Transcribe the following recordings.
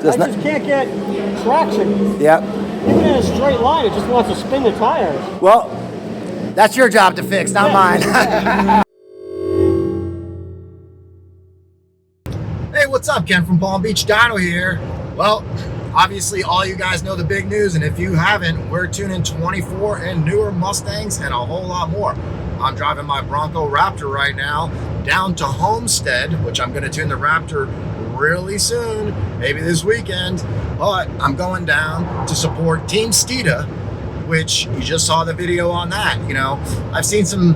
I just can't get traction. Yep. Even in a straight line, it just wants to spin the tires. Well, that's your job to fix, not mine. Hey, what's up? Ken from Palm Beach Dyno here. Well, obviously all you guys know the big news, and if you haven't, we're tuning 24 and newer Mustangs and a whole lot more. I'm driving my Bronco Raptor right now down to Homestead, which I'm going to tune the Raptor really soon, maybe this weekend, but I'm going down to support Team Steeda, which you just saw the video on that. You know, I've seen some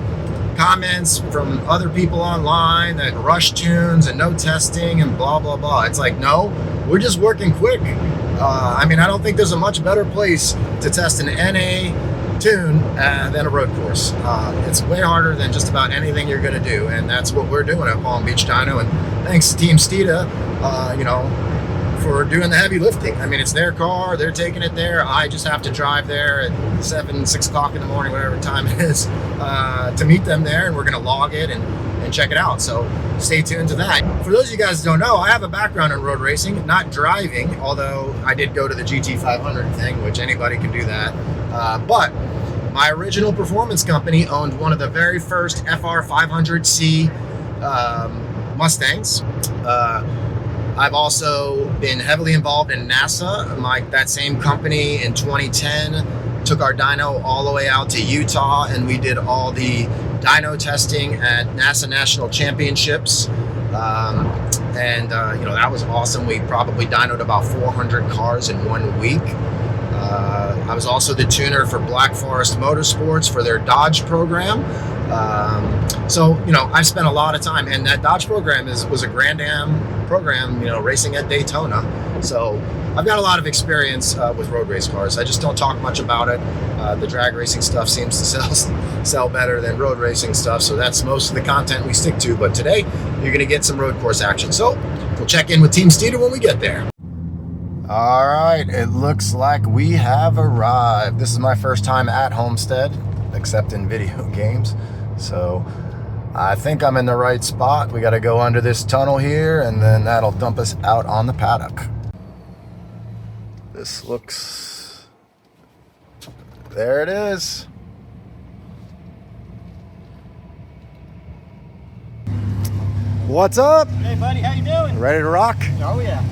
comments from other people online that rush tunes and no testing and blah blah blah. It's like, no, we're just working quick. I mean, I don't think there's a much better place to test an NA tune than a road course. It's way harder than just about anything you're going to do, and that's what we're doing at Palm Beach Dyno. And thanks to Team Steeda, you know, for doing the heavy lifting. I mean, it's their car, they're taking it there. I just have to drive there at 6 o'clock in the morning, whatever time it is, to meet them there, and we're going to log it and check it out. So stay tuned to that. For those of you guys who don't know, I have a background in road racing, not driving, although I did go to the GT500 thing, which anybody can do that. But my original performance company owned one of the very first FR500C Mustangs. I've also been heavily involved in NASA. That same company in 2010 took our dyno all the way out to Utah, and we did all the dyno testing at NASA National Championships. You know, that was awesome. We probably dynoed about 400 cars in 1 week. I was also the tuner for Black Forest Motorsports for their Dodge program. So, you know, I've spent a lot of time, and that Dodge program was a Grand Am program, you know, racing at Daytona. So I've got a lot of experience with road race cars. I just don't talk much about it. The drag racing stuff seems to sell better than road racing stuff, so that's most of the content we stick to. But today, you're going to get some road course action. So we'll check in with Team Steeda when we get there. All right, it looks like we have arrived. This is my first time at Homestead, except in video games. So I think I'm in the right spot. We got to go under this tunnel here, and then that'll dump us out on the paddock. This looks... There it is. What's up? Hey buddy, how you doing? Ready to rock? Oh yeah.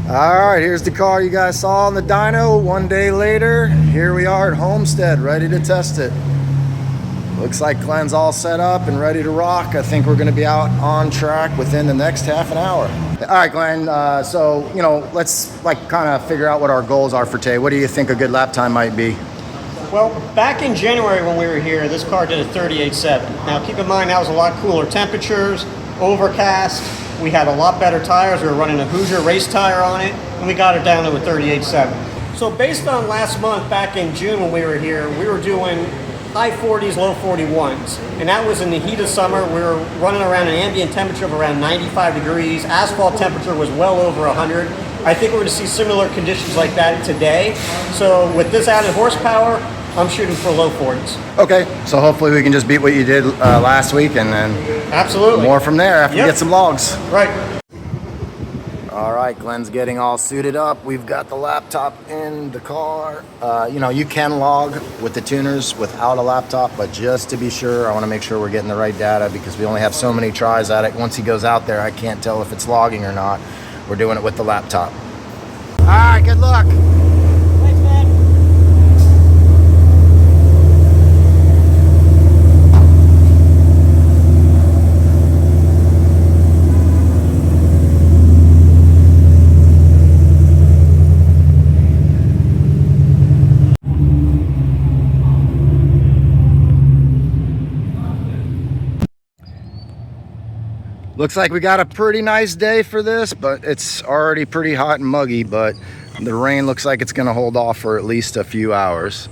All right, here's the car you guys saw on the dyno. 1 day later, here we are at Homestead, ready to test it. Looks like Glenn's all set up and ready to rock. I think we're gonna be out on track within the next half an hour. All right, Glenn, so, you know, let's kind of figure out what our goals are for today. What do you think a good lap time might be? Well, back in January when we were here, this car did a 38.7. Now keep in mind that was a lot cooler temperatures, overcast. We had a lot better tires. We were running a Hoosier race tire on it, and we got it down to a 38.7. So based on last month, back in June when we were here, we were doing high 40s, low 41s. And that was in the heat of summer. We were running around an ambient temperature of around 95 degrees. Asphalt temperature was well over 100. I think we're going to see similar conditions like that today. So with this added horsepower, I'm shooting for low 40s. Okay, so hopefully we can just beat what you did last week, and then absolutely more from there after we get some logs. Right. All right, Glenn's getting all suited up. We've got the laptop in the car. You know, you can log with the tuners without a laptop, but just to be sure, I want to make sure we're getting the right data because we only have so many tries at it. Once he goes out there, I can't tell if it's logging or not. We're doing it with the laptop. All right, good luck. Looks like we got a pretty nice day for this, but it's already pretty hot and muggy, but the rain looks like it's gonna hold off for at least a few hours.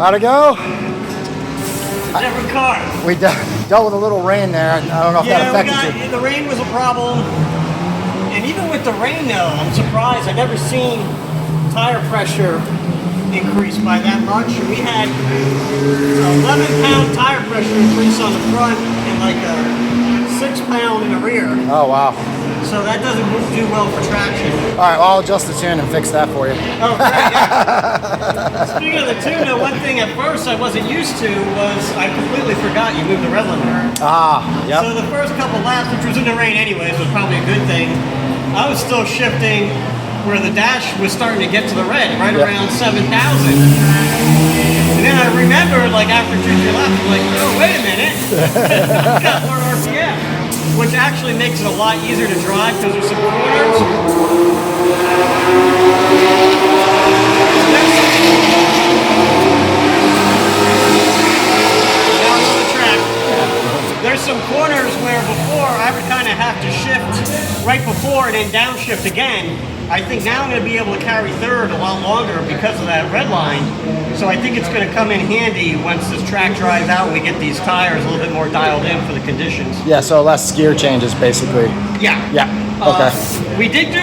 How'd it go? Different car. We dealt with a little rain there. I don't know if that affected you. The rain was a problem. And even with the rain though, I'm surprised. I've never seen tire pressure increase by that much. We had 11-pound tire pressure increase on the front and like a 6-pound in the rear. Oh, wow. So that doesn't do well for traction. All right, well, I'll adjust the tune and fix that for you. Oh, great, yeah. Speaking of the tune, though, one thing at first I wasn't used to was I completely forgot you moved the rev limiter. Ah, yep. So the first couple laps, which was in the rain anyways, was probably a good thing. I was still shifting where the dash was starting to get to the red, right around 7,000. And then I remembered, like after 2-3 laps, I'm like, oh, wait a minute. Got more RPM, which actually makes it a lot easier to drive because there's some corners. Down on the track. There's some corners where before I would kind of have to shift right before and then downshift again. I think now I'm going to be able to carry third a lot longer because of that red line. So I think it's going to come in handy once this track dries out and we get these tires a little bit more dialed in for the conditions. Yeah, so less gear changes basically. Yeah. Yeah, okay. We did do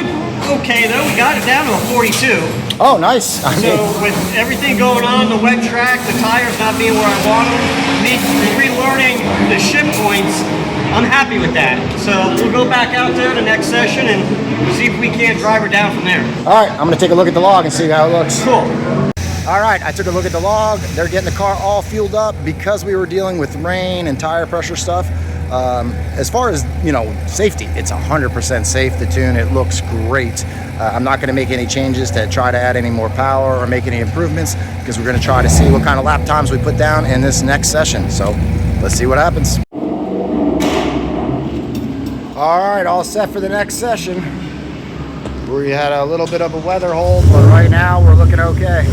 okay though. We got it down to a 42. Oh, nice. So with everything going on, the wet track, the tires not being where I want them, me relearning the shift points, I'm happy with that. So we'll go back out there the next session and see if we can't drive her down from there. All right, I'm gonna take a look at the log and see how it looks. Cool. All right, I took a look at the log. They're getting the car all fueled up because we were dealing with rain and tire pressure stuff. As far as, you know, safety, it's 100% safe. The tune, it looks great. I'm not gonna make any changes to try to add any more power or make any improvements because we're gonna try to see what kind of lap times we put down in this next session. So let's see what happens. All right, all set for the next session. We had a little bit of a weather hold, but right now we're looking okay.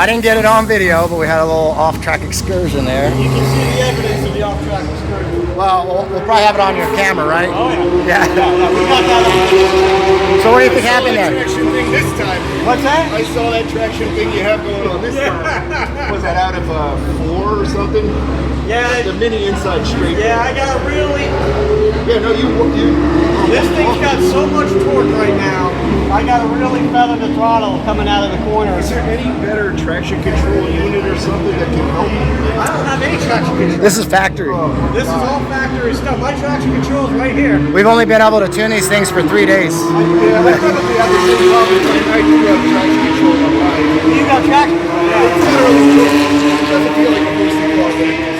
I didn't get it on video, but we had a little off-track excursion there. You can see the evidence of the off-track excursion. Well, we'll probably have it on your camera, right? Oh Yeah. yeah. Yeah, we got that on. So what do you think happened there? Traction thing this time. What's that? I saw that traction thing you have going on this time. Was that out of 4 or something? Yeah. The mini inside straight. Yeah, I got really. Yeah, no, you. This thing's got so much torque right now. I got to really feather the throttle coming out of the corner. Is there any better traction control unit or something that can help? I don't have any traction control. This is factory. This is all factory stuff. My traction control is right here. We've only been able to tune these things for 3 days. Yeah, that's probably the other thing. I do have traction control on mine. You got traction control. It's Yeah. literally, it doesn't feel like a racing car, but it is.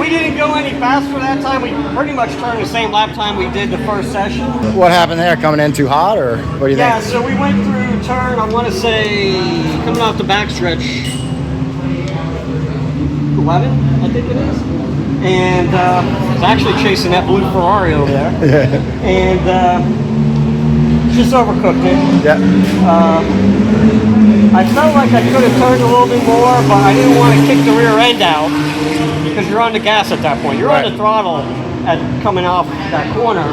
We didn't go any faster that time. We pretty much turned the same lap time we did the first session. What happened there? Coming in too hot, or what do you Yeah, think? so we went through turn, I want to say, coming off the backstretch, 11, I think it is. And I was actually chasing that blue Ferrari over there. And just overcooked it. Yeah. I felt like I could have turned a little bit more, but I didn't want to kick the rear end out because you're on the gas at that point. You're Right. on the throttle at coming off that corner.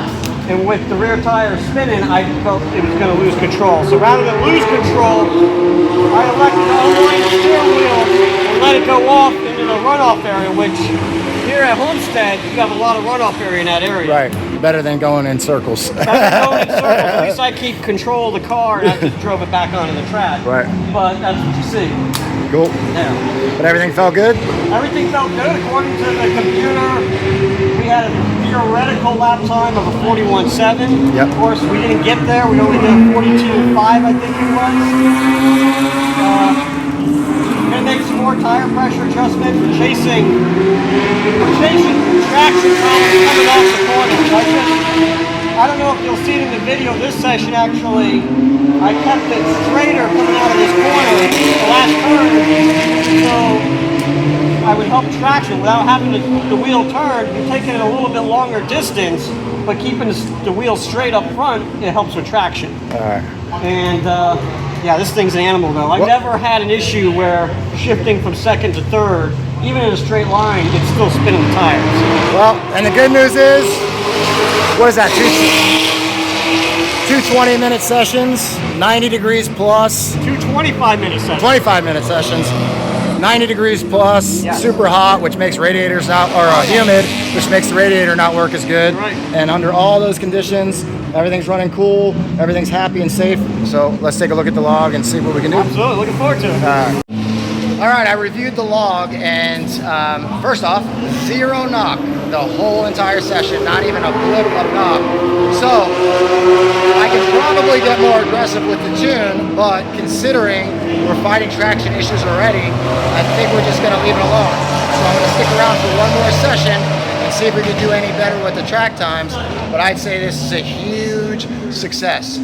And with the rear tire spinning, I felt it was going to lose control. So rather than lose control, I elected to unwind the steering wheel and let it go off into the runoff area, which here at Homestead, you have a lot of runoff area in that area. Right. Better than going in circles. Going in circles. At least I keep control of the car and I just drove it back onto the track. Right. But that's what you see. Cool. Yeah. But everything felt good? Everything felt good according to the computer. We had a theoretical lap time of a 41.7. Yep. Of course, we didn't get there. We only did a 42.5, I think it was. Gonna make some more tire pressure adjustment. We're chasing traction problems coming off the corner. I don't know if you'll see it in the video. This session actually, I kept it straighter coming out of this corner, the last turn, so I would help traction without having the wheel turn. You're taking it a little bit longer distance, but keeping the wheel straight up front, it helps with traction. All right. And yeah, this thing's an animal though. I've never had an issue where shifting from second to third, even in a straight line, it's still spinning the tires. Well, and the good news is, what is that, two 20-minute sessions, 90 degrees plus, 2 25-minute sessions. 25-minute sessions, 90 degrees plus, Yeah. super hot, which makes radiators not, or humid, which makes the radiator not work as good. Right. And under all those conditions, everything's running cool, everything's happy and safe. So let's take a look at the log and see what we can do. Absolutely, looking forward to it. All right, I reviewed the log, and first off, 0 knock the whole entire session, not even a blip of knock. So I can probably get more aggressive with the tune, but considering we're fighting traction issues already, I think we're just gonna leave it alone. So I'm gonna stick around for one more session and see if we can do any better with the track times. But I'd say this is a huge success.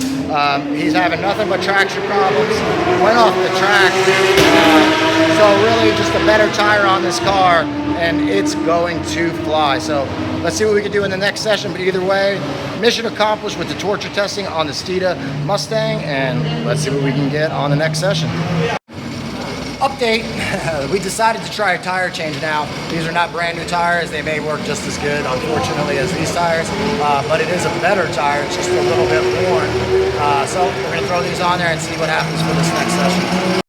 He's having nothing but traction problems. Went off the track. So really just a better tire on this car and it's going to fly. So let's see what we can do in the next session. But either way, mission accomplished with the torture testing on the Steeda Mustang, and let's see what we can get on the next session. Update, we decided to try a tire change now. These are not brand new tires. They may work just as good, unfortunately, as these tires, but it is a better tire. It's just a little bit worn. So we're gonna throw these on there and see what happens for this next session.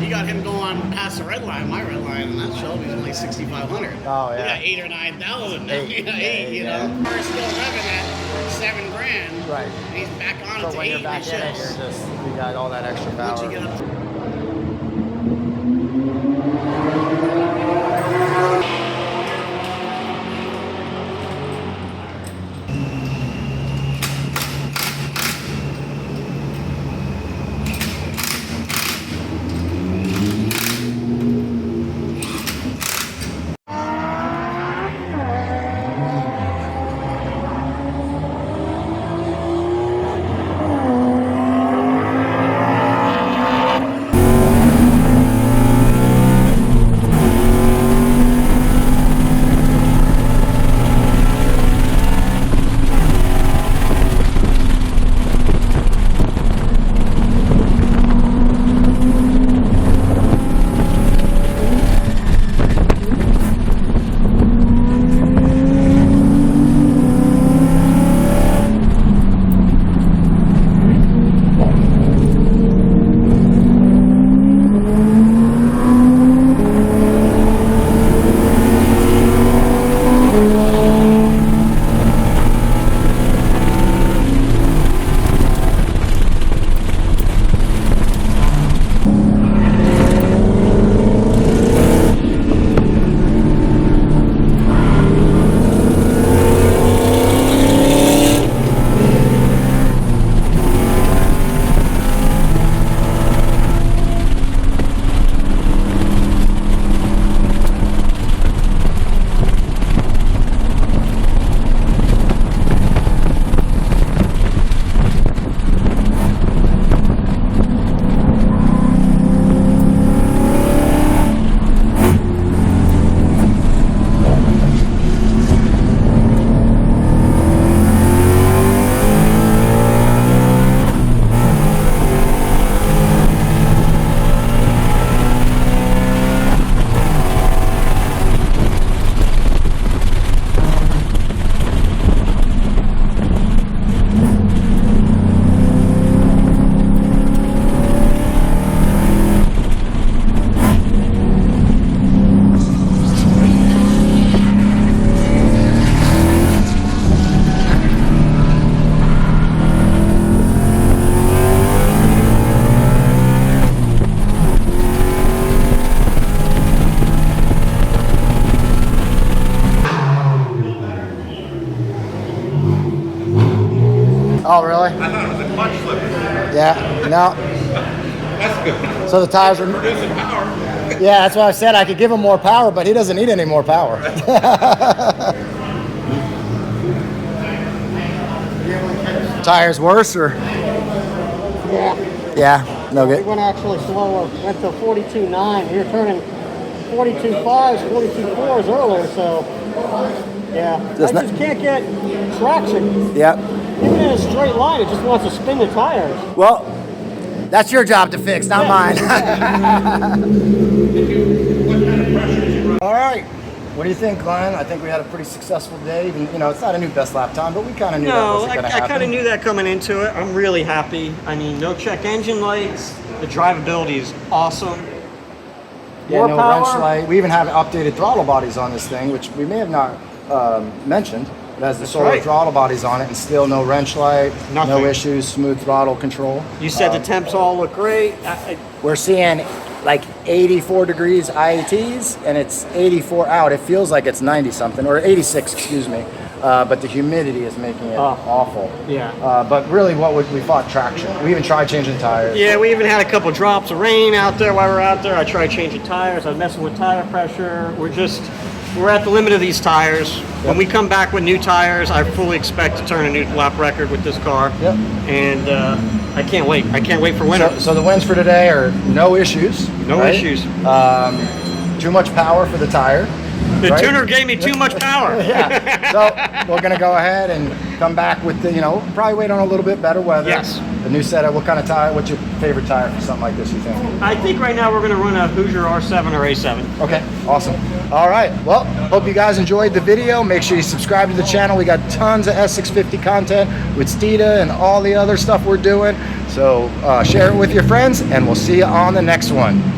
You got him going past the red line, my red line, and that Shelby's only 6,500. Oh, yeah. You got 8 or 9,000. Eight. Eight, you Yeah. know. We're still revving at 7 grand. Right. And he's back on it So to when 8 you're back and in it, shifts. you're just, you got all that extra Once power. you get up to Oh, really? I thought it was a clutch slipper. Yeah, no. That's good. So the tires are... Producing power. Yeah, that's why I said I could give him more power, but he doesn't need any more power. Tires worse, or? Yeah. Yeah, no We good. went actually slower. Went to 42.9. We were turning 42.5s, 42.4s earlier, so yeah. Just I just can't get traction. Yep. Even in a straight line, it just wants to spin the tires. Well, that's your job to fix, not mine. All right. What do you think, Glenn? I think we had a pretty successful day. Even, you know, it's not a new best lap time, but we kind of knew that No, wasn't going to happen. I kind of knew that coming into it. I'm really happy. I mean, no check engine lights. The drivability is awesome. Yeah, More no power. wrench light. We even have updated throttle bodies on this thing, which we may have not mentioned. It has the solar right. throttle bodies on it, and still no wrench light, Nothing. no issues, smooth throttle control. You said the temps all look great. We're seeing like 84 degrees IATs, and it's 84 out. It feels like it's 90 something, or 86, excuse me. But the humidity is making it awful. Yeah. But really, we fought traction. We even tried changing tires. Yeah, we even had a couple drops of rain out there while we were out there. I tried changing tires. I was messing with tire pressure. We're at the limit of these tires. When we come back with new tires, I fully expect to turn a new lap record with this car. Yep. And I can't wait. I can't wait for winter. So the wins for today are no issues. No right? issues. Too much power for the tire. The right? tuner gave me too much power. Yeah. So we're gonna go ahead and come back with the, probably wait on a little bit better weather. Yes. The new setup. What kind of tire? What's your favorite tire for something like this, you think? I think right now we're going to run a Hoosier R7 or A7. Okay, awesome. All right, well, hope you guys enjoyed the video. Make sure you subscribe to the channel. We got tons of S650 content with Steeda and all the other stuff we're doing. So share it with your friends, and we'll see you on the next one.